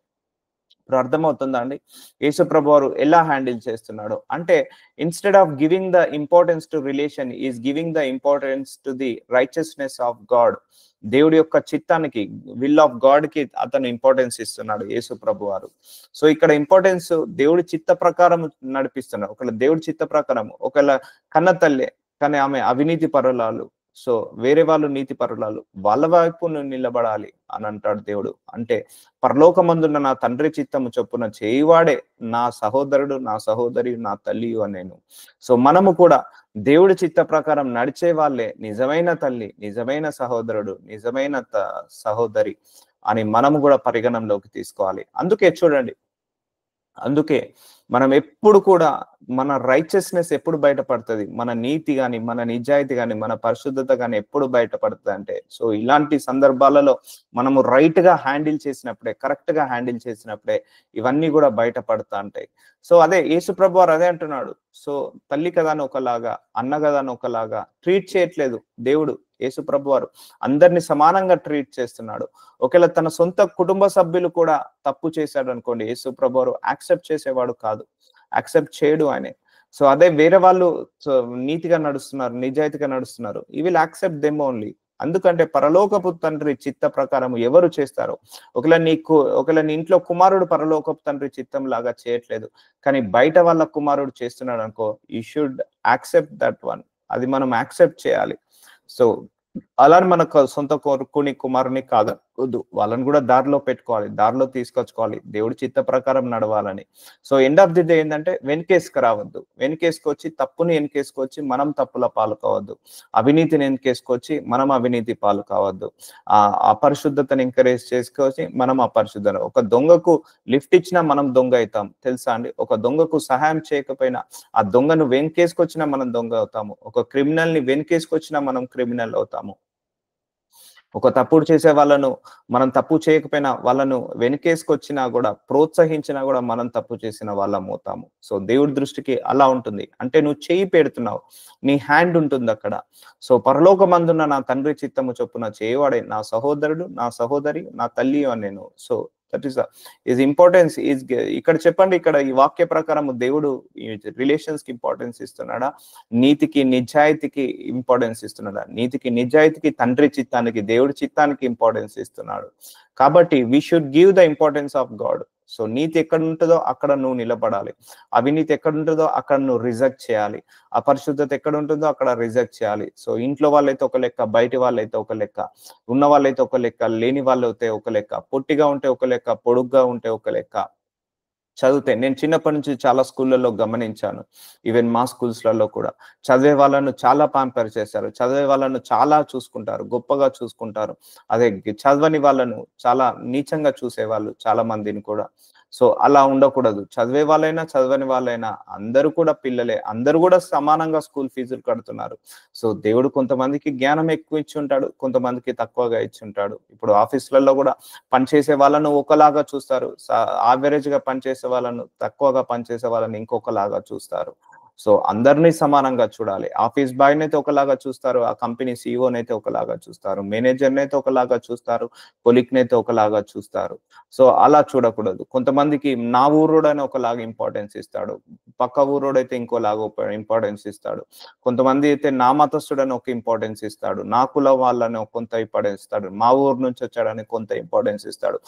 ఇప్పుడు అర్థమవుతుందా అండి? యేసు ప్రభువారు ఎలా హ్యాండిల్ చేస్తున్నాడో. అంటే instead of giving the importance to relation is giving the importance to the righteousness of God. దేవుడి యొక్క చిత్తానికి, విల్ ఆఫ్ గాడ్‌కి అతను ఇంపార్టెన్స్ ఇస్తున్నాడు యేసు ప్రభువారు. సో ఇక్కడ ఇంపార్టెన్స్ దేవుడి చిత్త ప్రకారం నడిపిస్తున్నాడు. ఒకవేళ దేవుడి చిత్త ప్రకారం, ఒకవేళ కన్న తల్లే కానీ ఆమె అవినీతి పరురాలు. సో వేరే వాళ్ళు నీతి పరులాలు. వాళ్ళ వైపు నువ్వు నిలబడాలి అని అంటాడు దేవుడు. అంటే పరలోకమందున్న నా తండ్రి చిత్తము చొప్పున చేయువాడే నా సహోదరుడు, నా సహోదరి, నా తల్లియు అనేను. సో మనము కూడా దేవుడి చిత్త ప్రకారం నడిచే వాళ్ళే నిజమైన తల్లి, నిజమైన సహోదరుడు, నిజమైన సహోదరి అని మనము కూడా పరిగణనలోకి తీసుకోవాలి. అందుకే చూడండి, అందుకే మనం ఎప్పుడు కూడా మన రైచియస్‌నెస్ ఎప్పుడు బయటపడుతది, మన నీతి గాని, మన నిజాయితీ గాని, మన పరిశుద్ధత గాని ఎప్పుడు బయటపడుతది అంటే, సో ఇలాంటి సందర్భాలలో మనము రైట్‌గా హ్యాండిల్ చేసినప్పుడే, కరెక్ట్‌గా హ్యాండిల్ చేసినప్పుడే ఇవన్నీ కూడా బయటపడతా ఉంటాయి. సో అదే యేసు ప్రభువారు అదే అంటున్నాడు. సో తల్లి కదా అని ఒకలాగా, అన్న కదా అని ఒకలాగా ట్రీట్ చేయట్లేదు దేవుడు. యేసు ప్రభువారు అందరిని సమానంగా ట్రీట్ చేస్తున్నాడు. ఒకవేళ తన సొంత కుటుంబ సభ్యులు కూడా తప్పు చేశాడు అనుకోండి, యేసు ప్రభువారు యాక్సెప్ట్ చేసేవాడు కాదు, యాక్సెప్ట్ చేయడు ఆయన. సో అదే వేరే వాళ్ళు సో నీతిగా నడుస్తున్నారు, నిజాయితీగా నడుస్తున్నారు, ఈ విల్ యాక్సెప్ట్ దెమ్ ఓన్లీ. అందుకంటే పరలోకపు తండ్రి చిత్త ప్రకారం ఎవరు చేస్తారో, ఒకవేళ నీ ఇంట్లో కుమారుడు పరలోకపు తండ్రి చిత్తం లాగా చేయట్లేదు, కానీ బయట వాళ్ళ కుమారుడు చేస్తున్నాడు అనుకో, you should accept that one. అది మనం యాక్సెప్ట్ చేయాలి. సో అలా మనకు సొంత కోరుకుని కుమారుని కాదొద్దు, వాళ్ళని కూడా దారిలో పెట్టుకోవాలి, దారిలో తీసుకొచ్చుకోవాలి, దేవుడి చిత్త ప్రకారం నడవాలని. So end of the day ఏంటంటే వెనకేసుకు రావద్దు, వెనకేసుకొచ్చి తప్పుని వెనకేసుకొచ్చి మనం తప్పుల పాలు కావద్దు, అవినీతిని వెనకేసుకొచ్చి మనం అవినీతి పాలు కావద్దు, అపరిశుద్ధతను ఎంకరేజ్ చేసుకొచ్చి మనం అపరిశుద్ధత. ఒక దొంగకు లిఫ్ట్ ఇచ్చినా మనం దొంగ అవుతాం తెలుసా అండి? ఒక దొంగకు సహాయం చేయకపోయినా ఆ దొంగను వెనకేసుకొచ్చినా మనం దొంగ అవుతాము, ఒక క్రిమినల్ ని వెనకేసుకొచ్చినా మనం క్రిమినల్ అవుతాము. ఒక తప్పుడు చేసే వాళ్ళను మనం తప్పు చేయకపోయినా వాళ్ళను వెనకేసుకొచ్చినా కూడా, ప్రోత్సహించినా కూడా మనం తప్పు చేసిన వాళ్ళం అవుతాము. సో దేవుడి దృష్టికి అలా ఉంటుంది. అంటే నువ్వు చేయి పెడుతున్నావు, నీ హ్యాండ్ ఉంటుంది అక్కడ. సో పరలోకమందున్న నా తండ్రి చిత్తము చొప్పున చేయవాడే నా సహోదరుడు, నా సహోదరి, నా తల్లి అని నేను. So that is importance is. ఇక్కడ చెప్పండి, ఇక్కడ ఈ వాక్య ప్రకారం దేవుడు రిలేషన్స్ కి ఇంపార్టెన్స్ ఇస్తున్నాడా, నీతికి నిజాయితీకి ఇంపార్టెన్స్ ఇస్తున్నాడా? నీతికి నిజాయితీకి, తండ్రి చిత్తానికి, దేవుడి చిత్తానికి ఇంపార్టెన్స్ ఇస్తున్నాడు. కాబట్టి we should give the importance of God. So నీతి ఎక్కడ ఉంటుందో అక్కడ నువ్వు నిలబడాలి, అవినీతి ఎక్కడ ఉంటుందో అక్కడ నువ్వు రిజెక్ట్ చేయాలి, అపరిశుద్ధత ఎక్కడ ఉంటుందో అక్కడ రిజెక్ట్ చేయాలి. సో ఇంట్లో వాళ్ళైతే ఒక లెక్క, బయటి వాళ్ళైతే ఒక లెక్క, ఉన్న వాళ్ళైతే ఒక లెక్క, లేని వాళ్ళు అయితే ఒక లెక్క, పొట్టిగా ఉంటే ఒక లెక్క, పొడుగ్గా ఉంటే ఒక లెక్క. చదివితే నేను చిన్నప్పటి నుంచి చాలా స్కూళ్ళలో గమనించాను, ఈవెన్ మా స్కూల్స్లలో కూడా చదివే వాళ్ళను చాలా ప్యాంపర్ చేస్తారు, చదివే వాళ్ళను చాలా చూసుకుంటారు, గొప్పగా చూసుకుంటారు. అదే చదవని వాళ్ళను చాలా నీచంగా చూసేవాళ్ళు చాలా మందిని కూడా. సో అలా ఉండకూడదు. చదివే వాళ్ళైనా చదవని వాళ్ళైనా అందరూ కూడా పిల్లలే, అందరూ కూడా సమానంగా స్కూల్ ఫీజులు కడుతున్నారు. సో దేవుడు కొంతమందికి జ్ఞానం ఎక్కువ ఇచ్చి ఉంటాడు, కొంతమందికి తక్కువగా ఇచ్చి ఉంటాడు. ఇప్పుడు ఆఫీసులలో కూడా పనిచేసే వాళ్ళను ఒకలాగా చూస్తారు, యావరేజ్ గా పనిచేసే వాళ్ళను, తక్కువగా పనిచేసే వాళ్ళని ఇంకొకలాగా చూస్తారు. సో అందరినీ సమానంగా చూడాలి. ఆఫీస్ బాయ్ నైతే ఒకలాగా చూస్తారు, ఆ కంపెనీ CEO నైతే ఒకలాగా చూస్తారు, మేనేజర్ నైతే ఒకలాగా చూస్తారు, కొలీగ్ నైతే ఒకలాగా చూస్తారు. సో అలా చూడకూడదు. కొంతమందికి నా ఊరోడని ఒకలాగా ఇంపార్టెన్స్ ఇస్తాడు, పక్క ఊరోడైతే ఇంకోలాగా ఇంపార్టెన్స్ ఇస్తాడు. కొంతమంది అయితే నా మతస్థుడని ఒక ఇంపార్టెన్స్ ఇస్తాడు, నా కుల వాళ్ళని కొంత ఇంపార్టెన్స్ ఇస్తాడు, మా ఊరు నుంచి వచ్చాడని కొంత ఇంపార్టెన్స్ ఇస్తాడు.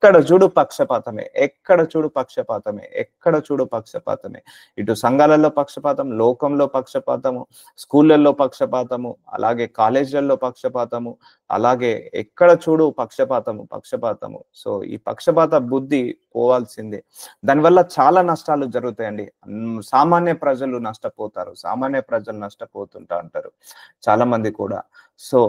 ఎక్కడ చూడు పక్షపాతమే, ఎక్కడ చూడు పక్షపాతమే, ఎక్కడ చూడు పక్షపాతమే. ఇటు సంఘాలలో పక్షపాతం, లోకంలో పక్షపాతము, స్కూళ్ళల్లో పక్షపాతము, అలాగే కాలేజీలలో పక్షపాతము, అలాగే ఎక్కడ చూడు పక్షపాతము, పక్షపాతము. సో ఈ పక్షపాత బుద్ధి పోవాల్సిందే. దానివల్ల చాలా నష్టాలు జరుగుతాయండి. సామాన్య ప్రజలు నష్టపోతారు, సామాన్య ప్రజలు నష్టపోతుంటా అంటారు చాలా మంది కూడా. సో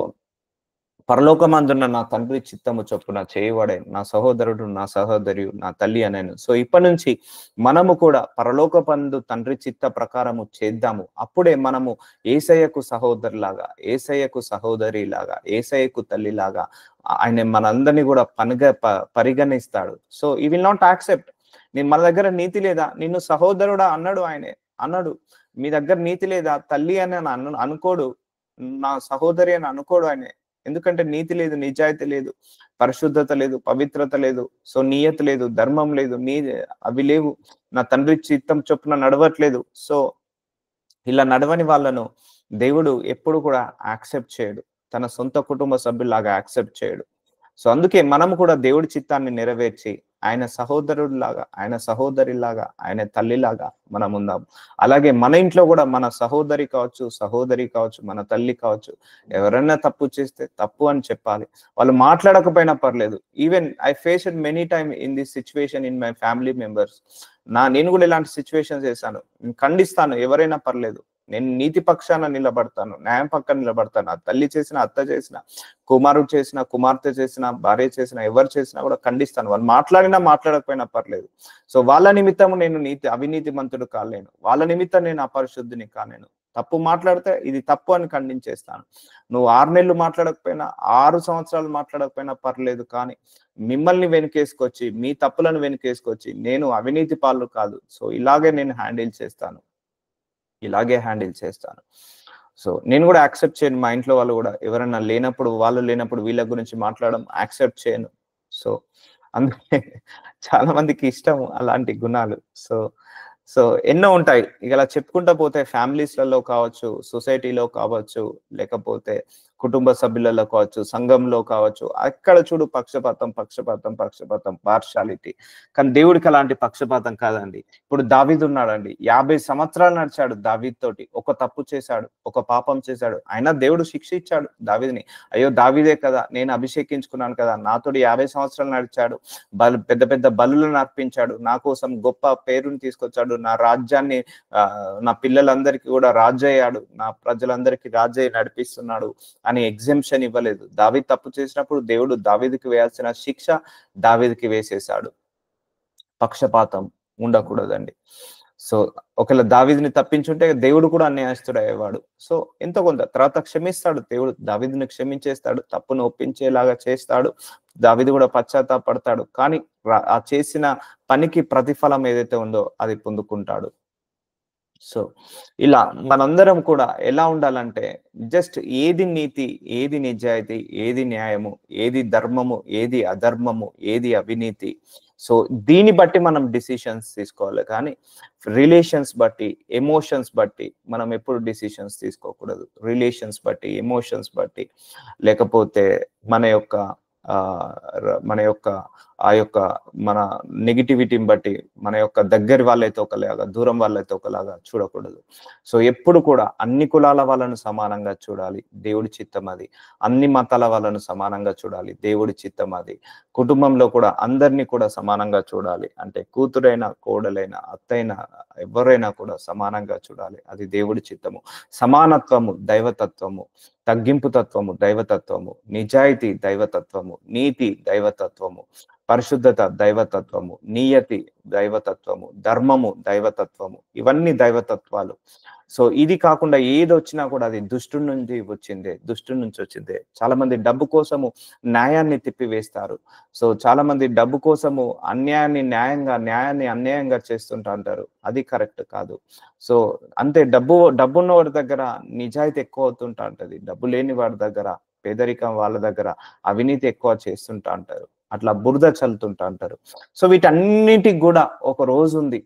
పరలోకమందున్న నా తండ్రి చిత్తము చొప్పున చేయవాడే నా సహోదరుడు, నా సహోదరి, నా తల్లి అనేను. సో ఇప్పటి నుంచి మనము కూడా పరలోకమందు తండ్రి చిత్త ప్రకారము చేద్దాము. అప్పుడే మనము యేసయ్యకు సహోదరులాగా, యేసయ్యకు సహోదరిలాగా, యేసయ్యకు తల్లిలాగా ఆయన మనందరినీ కూడా పరిగణిస్తాడు. సో ఈ విల్ నాట్ యాక్సెప్ట్. మన దగ్గర నీతి లేదా, నిన్ను సహోదరుడా అన్నాడు ఆయనే, అన్నాడు. మీ దగ్గర నీతి లేదా, తల్లి అని అనుకోడు, నా సహోదరి అని అనుకోడు ఆయనే. ఎందుకంటే నీతి లేదు, నిజాయితీ లేదు, పరిశుద్ధత లేదు, పవిత్రత లేదు, సో నియత లేదు, ధర్మం లేదు, అవి లేవు, నా తండ్రి చిత్తం చొప్పున నడవట్లేదు. సో ఇలా నడవని వాళ్ళను దేవుడు ఎప్పుడు కూడా యాక్సెప్ట్ చేయడు. తన సొంత కుటుంబ సభ్యుల్లాగా యాక్సెప్ట్ చేయడు. సో అందుకే మనము కూడా దేవుడి చిత్తాన్ని నెరవేర్చి ఆయన సహోదరుడిలాగా, ఆయన సహోదరిలాగా, ఆయన తల్లిలాగా మనం ఉందాం. అలాగే మన ఇంట్లో కూడా మన సహోదరి కావచ్చు, మన తల్లి కావచ్చు, ఎవరైనా తప్పు చేస్తే తప్పు అని చెప్పాలి. వాళ్ళు మాట్లాడకపోయినా పర్లేదు. Even I faced many time in this situation in my family members. నేను కూడా ఇలాంటి సిచ్యువేషన్స్ చేశాను. ఖండిస్తాను, ఎవరైనా పర్లేదు. నేను నీతి పక్షాన నిలబడతాను, న్యాయం పక్కన నిలబడతాను. ఆ తల్లి చేసిన, అత్త చేసిన, కుమారుడు చేసిన, కుమార్తె చేసిన, భార్య చేసిన, ఎవరు చేసినా కూడా ఖండిస్తాను. వాళ్ళు మాట్లాడినా మాట్లాడకపోయినా పర్లేదు. సో వాళ్ళ నిమిత్తము నేను అవినీతి మంతుడు కాలేను, వాళ్ళ నిమిత్తం నేను అపరిశుద్ధిని కాలేను. తప్పు మాట్లాడితే ఇది తప్పు అని ఖండించేస్తాను. నువ్వు 6 నెలలు మాట్లాడకపోయినా, 6 సంవత్సరాలు మాట్లాడకపోయినా పర్లేదు, కానీ మిమ్మల్ని వెనుకేసుకొచ్చి, మీ తప్పులను వెనుకేసుకొచ్చి నేను అవినీతి పాలు కాదు. సో ఇలాగే నేను హ్యాండిల్ చేస్తాను. సో నేను కూడా యాక్సెప్ట్ చేయను. మా ఇంట్లో వాళ్ళు కూడా ఎవరైనా లేనప్పుడు, వాళ్ళు లేనప్పుడు వీళ్ళ గురించి మాట్లాడడం యాక్సెప్ట్ చేయను. సో అందుకే చాలా మందికి ఇష్టం అలాంటి గుణాలు. సో సో ఎన్నో ఉంటాయి. ఇలా చెప్పుకుంటా పోతే ఫ్యామిలీస్‌లలో కావచ్చు, సొసైటీలో కావచ్చు, లేకపోతే కుటుంబ సభ్యులలో కావచ్చు, సంఘంలో కావచ్చు, అక్కడ చూడు పక్షపాతం, పార్షియాలిటీ. కానీ దేవుడికి అలాంటి పక్షపాతం కాదండి. ఇప్పుడు దావీదు ఉన్నాడండి. 50 సంవత్సరాలు నడిచాడు దావీదు తోటి. ఒక తప్పు చేశాడు, ఒక పాపం చేశాడు. అయినా దేవుడు శిక్ష ఇచ్చాడు దావీదుని. అయ్యో దావీదే కదా, నేను అభిషేకించుకున్నాను కదా, నాతోటి 50 సంవత్సరాలు నడిచాడు, పెద్ద పెద్ద బలులను అర్పించాడు, నా కోసం గొప్ప పేరుని తీసుకొచ్చాడు, నా రాజ్యాన్ని నా పిల్లలందరికీ కూడా రాజు అయ్యాడు, నా ప్రజలందరికీ రాజు అయి నడిపిస్తున్నాడు అని ఎగ్జెంప్షన్ ఇవ్వలేదు. దావీదు తప్పు చేసినప్పుడు దేవుడు దావీదుకి వేయాల్సిన శిక్ష దావీదుకి వేసేశాడు. పక్షపాతం ఉండకూడదండి. సో ఒకవేళ దావీదుని తప్పించుంటే దేవుడు కూడా అన్యాయస్తుడు అయ్యేవాడు. సో ఎంతో కొంత తర్వాత క్షమిస్తాడు దేవుడు, దావీదుని క్షమించేస్తాడు, తప్పును ఒప్పించేలాగా చేస్తాడు. దావీదు కూడా పశ్చాత్తాపడతాడు. కానీ ఆ చేసిన పనికి ప్రతిఫలం ఏదైతే ఉందో అది పొందుకుంటాడు. సో ఇలా మనందరం కూడా ఎలా ఉండాలంటే, జస్ట్ ఏది నీతి, ఏది నిజాయితీ, ఏది న్యాయము, ఏది ధర్మము, ఏది అధర్మము, ఏది అవినీతి, సో దీన్ని బట్టి మనం డిసిషన్స్ తీసుకోవాలి. కానీ రిలేషన్స్ బట్టి, ఎమోషన్స్ బట్టి మనం ఎప్పుడు డిసిషన్స్ తీసుకోకూడదు. రిలేషన్స్ బట్టి, ఎమోషన్స్ బట్టి, లేకపోతే మన యొక్క మన నెగిటివిటీని బట్టి, మన యొక్క దగ్గరి వాళ్ళైతే ఒకలాగా, దూరం వాళ్ళైతే ఒకలాగా చూడకూడదు. సో ఎప్పుడు కూడా అన్ని కులాల వాళ్ళను సమానంగా చూడాలి, దేవుడి చిత్తం అది. అన్ని మతాల వాళ్ళను సమానంగా చూడాలి, దేవుడి చిత్తం అది. కుటుంబంలో కూడా అందరినీ కూడా సమానంగా చూడాలి. అంటే కూతురైనా, కోడలైనా, అత్తైనా, ఎవరైనా కూడా సమానంగా చూడాలి, అది దేవుడి చిత్తము. సమానత్వము దైవతత్వము, తగ్గింపు తత్వము దైవతత్వము, నిజాయితీ దైవతత్వము, నీతి దైవతత్వము, పరిశుద్ధత దైవతత్వము, నియతి దైవతత్వము, ధర్మము దైవతత్వము, ఇవన్నీ దైవతత్వాలు. సో ఇది కాకుండా ఏది వచ్చినా కూడా అది దుష్టుడి నుంచి వచ్చిందే. చాలా మంది డబ్బు కోసము న్యాయాన్ని తిప్పివేస్తారు. సో చాలా మంది డబ్బు కోసము అన్యాయాన్ని న్యాయంగా, న్యాయాన్ని అన్యాయంగా చేస్తుంటా అంటారు. అది కరెక్ట్ కాదు. సో అంతే, డబ్బున్న వాడి దగ్గర నిజాయితీ ఎక్కువ అవుతుంటా ఉంటది, డబ్బు లేని వాడి దగ్గర, పేదరికం వాళ్ళ దగ్గర అవినీతి ఎక్కువ చేస్తుంటా అంటారు, అట్లా బురద చల్లుతుంటా అంటారు. సో వీటన్నిటికి కూడా ఒక రోజు ఉంది.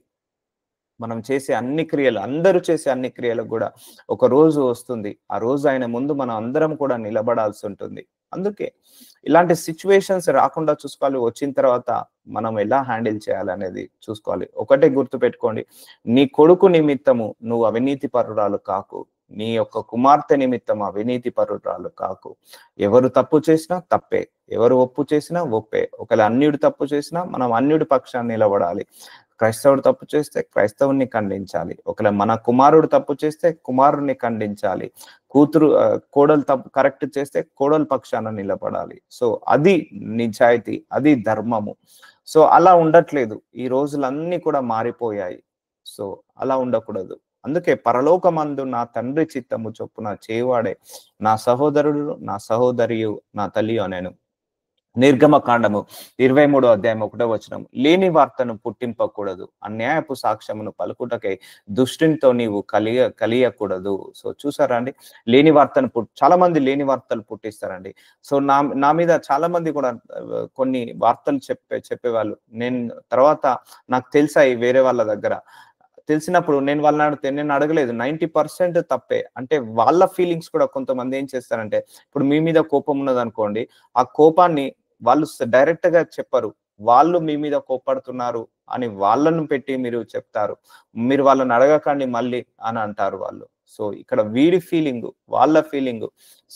మనం చేసే అన్ని క్రియలు, అందరూ చేసే అన్ని క్రియలకు కూడా ఒక రోజు వస్తుంది. ఆ రోజు ఆయన ముందు మనం అందరం కూడా నిలబడాల్సి ఉంటుంది. అందుకే ఇలాంటి సిచ్యువేషన్స్ రాకుండా చూసుకోవాలి. వచ్చిన తర్వాత మనం ఎలా హ్యాండిల్ చేయాలనేది చూసుకోవాలి. ఒకటే గుర్తు పెట్టుకోండి, నీ కొడుకు నిమిత్తము నువ్వు అవినీతి పరురాలు కాకు, నీ యొక్క కుమార్తె నిమిత్తం అవినీతి పరురాలు కాకు. ఎవరు తప్పు చేసినా తప్పే, ఎవరు ఒప్పు చేసినా ఒప్పే. ఒకవేళ అన్యుడు తప్పు చేసినా మనం అన్యుడి పక్షాన్ని నిలబడాలి. క్రైస్తవుడు తప్పు చేస్తే క్రైస్తవుని ఖండించాలి. ఒకవేళ మన కుమారుడు తప్పు చేస్తే కుమారుడిని ఖండించాలి. కోడలు తప్పు కరెక్ట్ చేస్తే కోడల పక్షాన నిలబడాలి. సో అది నిజాయితీ, అది ధర్మము. సో అలా ఉండట్లేదు, ఈ రోజులన్నీ కూడా మారిపోయాయి. సో అలా ఉండకూడదు. అందుకే పరలోకమందు నా తండ్రి చిత్తము చొప్పున చేయవాడే నా సహోదరుడు, నా సహోదరియు, నా తల్లి అనేను. నిర్గమకాండము 23వ అధ్యాయం 1వ వచనం, లేని వార్తను పుట్టింపకూడదు, అన్యాయపు సాక్ష్యమును పలుకుటకై దుష్టునితో నీవు కలియకూడదు. సో చూసారా అండి, లేని వార్తను చాలా మంది లేని వార్తలు పుట్టిస్తారండి. సో నా మీద చాలా మంది కూడా కొన్ని వార్తలు చెప్పేవాళ్ళు. నేను తర్వాత నాకు తెలిసాయి వేరే వాళ్ళ దగ్గర. తెలిసినప్పుడు నేను వాళ్ళని అడిగితే, నేను అడగలేదు, 90% తప్పే. అంటే వాళ్ళ ఫీలింగ్స్ కూడా కొంతమంది ఏం చేస్తారంటే, ఇప్పుడు మీ మీద కోపం ఉన్నది అనుకోండి, ఆ కోపాన్ని వాళ్ళు డైరెక్ట్ గా చెప్పరు, వాళ్ళు మీ మీద కోపడుతున్నారు అని వాళ్ళను పెట్టి మీరు చెప్తారు. మీరు వాళ్ళని అడగకండి మళ్ళీ అని అంటారు వాళ్ళు. సో ఇక్కడ వీడి ఫీలింగ్, వాళ్ళ ఫీలింగ్,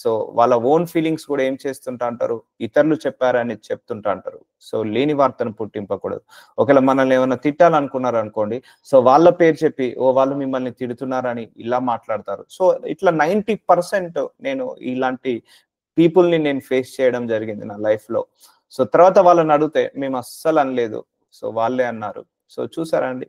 సో వాళ్ళ ఓన్ ఫీలింగ్స్ కూడా ఏం చేస్తుంటా అంటారు, ఇతరులు చెప్పారని చెప్తుంటా అంటారు. సో లేని వార్తను పుట్టింపకూడదు. ఒకవేళ మనల్ని ఏమైనా తిట్టాలనుకున్నారు అనుకోండి, సో వాళ్ళ పేరు చెప్పి, ఓ వాళ్ళు మిమ్మల్ని తిడుతున్నారని ఇలా మాట్లాడతారు. సో ఇట్లా 90% నేను ఇలాంటి పీపుల్ ని నేను ఫేస్ చేయడం జరిగింది నా లైఫ్ లో. సో తర్వాత వాళ్ళని అడిగితే, మేము అస్సలు అనలేదు, సో వాళ్ళే అన్నారు. సో చూసారా అండి,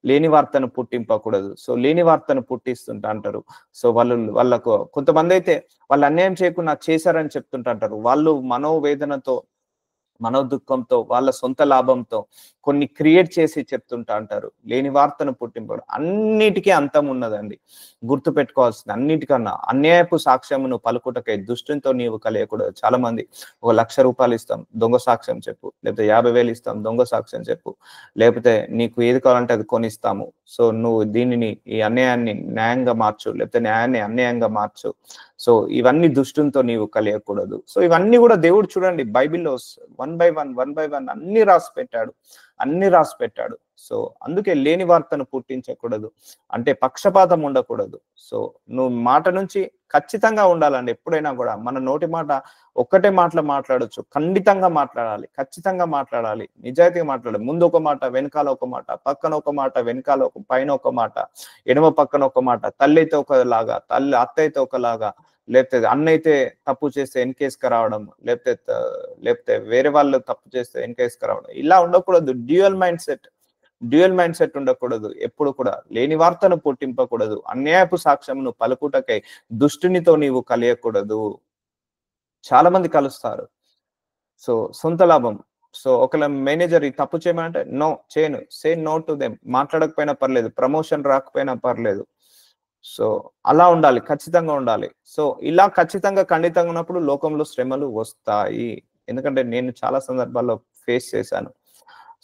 లేని వార్తను పుట్టింపకూడదు. సో లేని వార్తను పుట్టిస్తుంటా అంటారు. సో వాళ్ళకు కొంతమంది అయితే వాళ్ళు అన్యాయం చేయకుండా చేశారని చెప్తుంటా అంటారు. వాళ్ళు మనోవేదనతో, మనోదుఃఖంతో, వాళ్ళ సొంత లాభంతో కొన్ని క్రియేట్ చేసి చెప్తుంటా అంటారు. లేని వార్తను పుట్టింపడు. అన్నిటికీ అంతం ఉన్నదండి. గుర్తు పెట్టుకోవాల్సింది అన్నిటికన్నా, అన్యాయపు సాక్ష్యమును పలుకుటకై దుష్టునితో నీవు కలియకూడదు. చాలా మంది ₹1,00,000 ఇస్తాం, దొంగ సాక్ష్యం చెప్పు, లేకపోతే 50,000 ఇస్తాం, దొంగ సాక్ష్యం చెప్పు, లేకపోతే నీకు ఏది కావాలంటే అది కొనిస్తాము, సో నువ్వు దీనిని, ఈ అన్యాయాన్ని న్యాయంగా మార్చు, లేకపోతే న్యాయాన్ని అన్యాయంగా మార్చు. సో ఇవన్నీ దుష్టునితో నీవు కలియకూడదు. సో ఇవన్నీ కూడా దేవుడు చూడండి బైబిల్లో వన్ బై వన్ అన్ని రాసి పెట్టాడు. సో అందుకే లేని వార్తను పుట్టించకూడదు, అంటే పక్షపాతం ఉండకూడదు. సో నువ్వు మాట నుంచి ఖచ్చితంగా ఉండాలండి. ఎప్పుడైనా కూడా మన నోటి మాట ఒక్కటే మాట్లాడొచ్చు, ఖండితంగా మాట్లాడాలి, ఖచ్చితంగా మాట్లాడాలి, నిజాయితీగా మాట్లాడాలి. ముందు ఒక మాట, వెనకాల ఒక మాట, పక్కన ఒక మాట, వెనకాల పైన ఒక మాట, ఎడమ పక్కన ఒక మాట, తల్లి అయితే ఒకలాగా, అత్త అయితే ఒకలాగా, లేకపోతే అన్న అయితే తప్పు చేస్తే ఎన్కేస్కి రావడం, లేకపోతే వేరే వాళ్ళు తప్పు చేస్తే ఎన్కేస్కి రావడం, ఇలా ఉండకూడదు. డ్యూయల్ మైండ్ సెట్ ఉండకూడదు. ఎప్పుడు కూడా లేని వార్తను పుట్టింపకూడదు, అన్యాయపు సాక్ష్యమును పలుకుటకై దుష్టునితో నీవు కలియకూడదు. చాలా మంది కలుస్తారు, సో సొంత లాభం. సో ఒకవేళ మేనేజర్ ఈ తప్పు చేయమంటే నో చేయను, సే నో టు దెమ్. మాట్లాడకపోయినా పర్లేదు, ప్రమోషన్ రాకపోయినా పర్లేదు. సో అలా ఉండాలి, ఖచ్చితంగా ఉండాలి. సో ఇలా ఖచ్చితంగా ఖండితంగా ఉన్నప్పుడు లోకంలో శ్రమలు వస్తాయి. ఎందుకంటే నేను చాలా సందర్భాల్లో ఫేస్ చేశాను.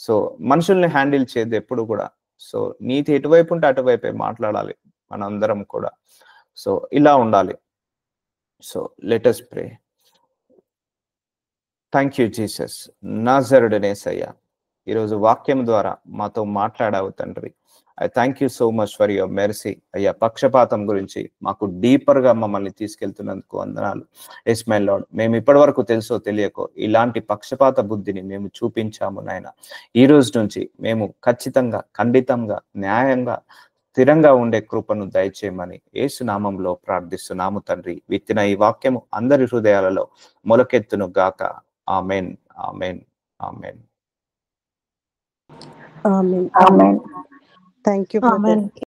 సో మనుషుల్ని హ్యాండిల్ చేయదు ఎప్పుడు కూడా. సో నీతి ఎటువైపు ఉంటే అటువైపే మాట్లాడాలి మనందరం కూడా. సో ఇలా ఉండాలి. So let us pray. Thank you Jesus. నాజరుడైన యేసయ్య, ఈరోజు వాక్యం ద్వారా మాతో మాట్లాడావు తండ్రి. I thank you so much for your mercy. అయ్యా, పక్షపాతం గురించి మాకు డీపర్ గా మమ్మల్ని తీసుకెళ్తున్నందుకు వందనాలు. ఎస్ మై లార్డ్, మేము ఇప్పటి వరకు తెలుసో తెలియకో ఇలాంటి పక్షపాత బుద్ధిని మేము చూపించాము నాయన. ఈ రోజు నుంచి మేము ఖచ్చితంగా, ఖండితంగా, న్యాయంగా, స్థిరంగా ఉండే కృపను దయచేయమని యేసు నామంలో ప్రార్థిస్తున్నాము తండ్రి. విత్తిన ఈ వాక్యము అందరి హృదయాలలో మొలకెత్తును గాక. Amen, amen, amen, amen. Thank you.